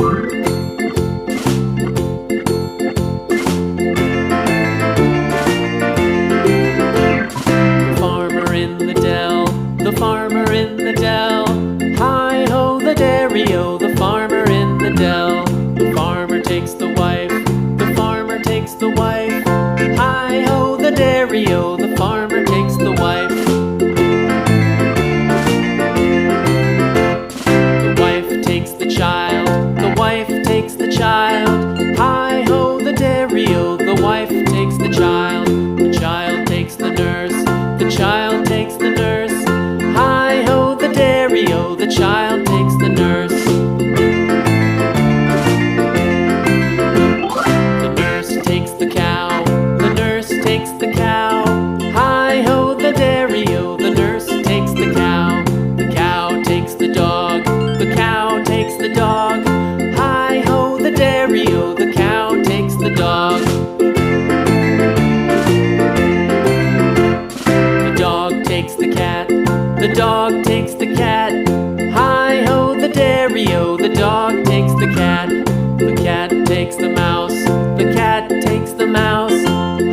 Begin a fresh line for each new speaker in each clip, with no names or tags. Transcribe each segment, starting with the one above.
Farmer in the dell, the farmer in the dell. Hi-ho the dairy-o, the farmer in the dell. The farmer takes the wife, the farmer takes the wife. Hi-ho the dairy-o, the farmer takes the wife. The wife takes the child, the wife takes the child. Hi-ho the dairy-o, the wife takes the child. The child takes the nurse, the child takes the nurse. Hi-ho the dairy-o, the child takes the nurse. The nurse takes the cow, the nurse takes the cow. Hi-ho the dairy-o, the nurse takes the cow. The cow takes the dog, the cow takes the dog. Hi-ho the dairy-o, the cow takes the dog. The dog takes the cat, the dog takes the cat. Hi-ho the dairy-o, the dog takes the cat. The cat takes the mouse, the cat takes the mouse.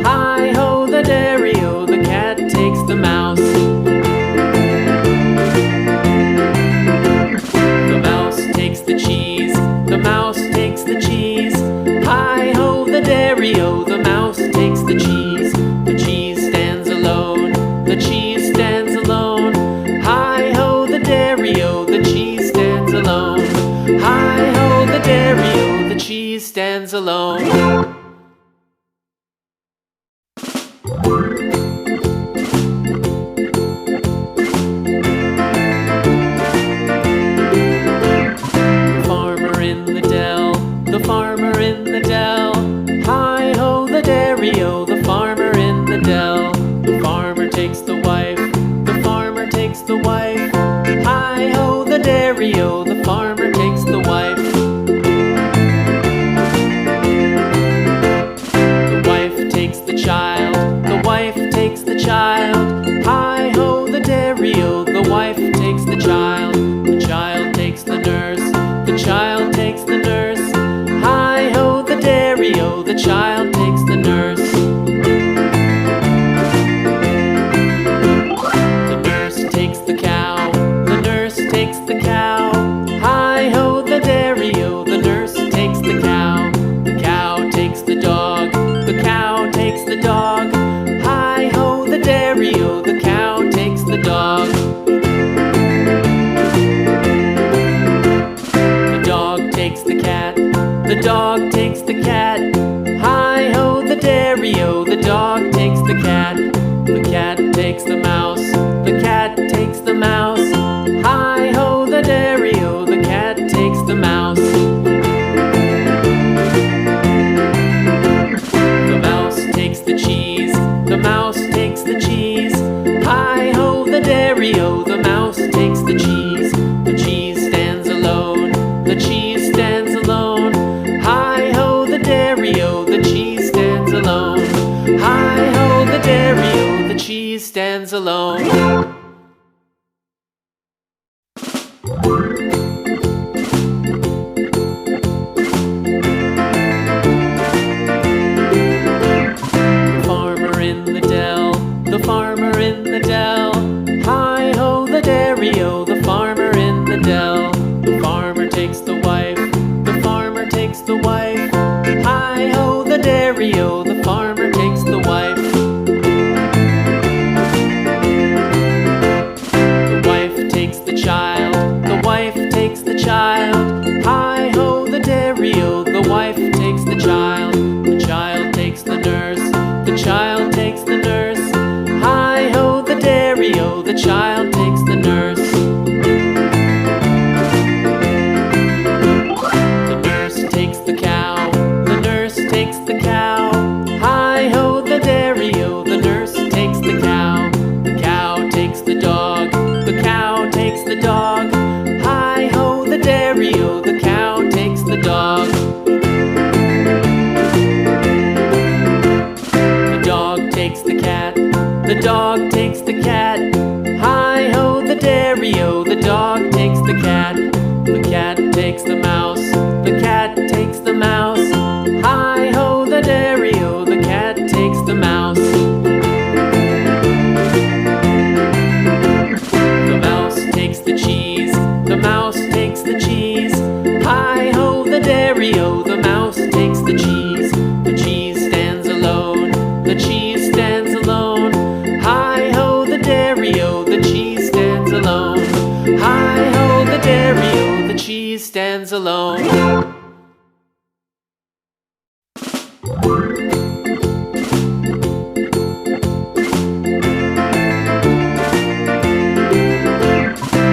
Hi-ho the dairy-o, the cat takes the mouse. The mouse takes the cheese, the mouse takes the cheese. Hi-ho the dairy-o, the mouse takes the cheese. The cheese stands alone, the cheese stands alone. Hi-ho the dairy-o, the cheese stands alone. Hi-ho the dairy-o, the cheese stands alone. The farmer in the dell, the farmer in the dell. Hi-ho the dairy-o, the farmer in the dell. The farmer takes the wife, the farmer takes the wife. Hi-ho the dairy-o, the farmer takes the wife. The wife takes the child, the wife takes the child. Hi-ho the dairy-o, the wife takes the child. The child takes the nurse, the child takes the nurse. Hi-ho the dairy-o, the child takes the nurse. The nurse takes the cow, the nurse takes the cow. Hi-ho the dairy-o, the nurse takes the cow. The cow takes the dog, the cow takes the dog. Hi-ho the dairy-o, the cow takes the dog. The dog takes the cat, the dog takes the cat. Hi-ho the dairy-o, the dog takes the cat. The cat takes the mouse, the cat takes the mouse. Hi-ho the dairy-o, the cat takes the mouse. The mouse takes the cheese, the mouse takes the cheese. Hi-ho the dairy-o, the mouse takes the cheese. The cheese stands alone, the cheese stands alone. Hi-ho the dairy-o, the cheese stands alone. Hi-ho the dairy-o, the cheese stands alone. The farmer in the dell, the farmer in the dell. Hi-ho the dairy-o, the farmer in the dell. The farmer takes the wife, the farmer takes the wife. Hi-ho the dairy-o, the farmer takes the wife. The wife takes the child, the wife takes the child. Hi-ho the dairy-o, the wife takes the child. The child takes the nurse, the child takes the nurse. Hi-ho the dairy-o, the child takes the nurse. The nurse takes the cow, the nurse takes the cow. Hi-ho the dairy-o, the nurse takes the cow. The cow takes the dog, the cow takes the dog. Hi-ho the dairy-o, the cow takes the dog. The dog takes the cat, the dog takes the cat. Hi-ho the dairy-o, the dog takes the cat. The cat takes the mouse, the cat takes the mouse. Hi-ho, the dairy-o, the cat takes the mouse. The mouse takes the cheese, the mouse takes the cheese. Hi-ho, the dairy-o, the mouse takes the cheese. The cheese stands alone, the cheese stands alone. Hi-ho, the dairy-o, the cheese stands alone. Hi-ho, the dairy-o, the cheese stands alone.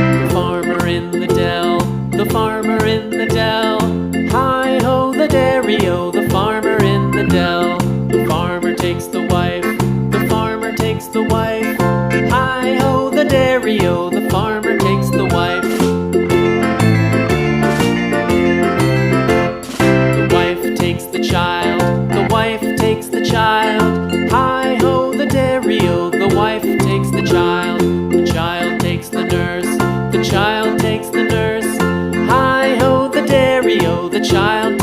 The farmer in the dell, the farmer in the dell. Hi-ho, the dairy-o, the farmer in the dell. The farmer takes the wife, the farmer takes the wife. Hi-ho, the dairy-o, the farmer takes the wife. The wife takes the child, the wife takes the child. Hi-ho, the dairy-o, the wife takes the child. The child takes the nurse, the child takes the nurse. Hi-ho, the dairy-o, the child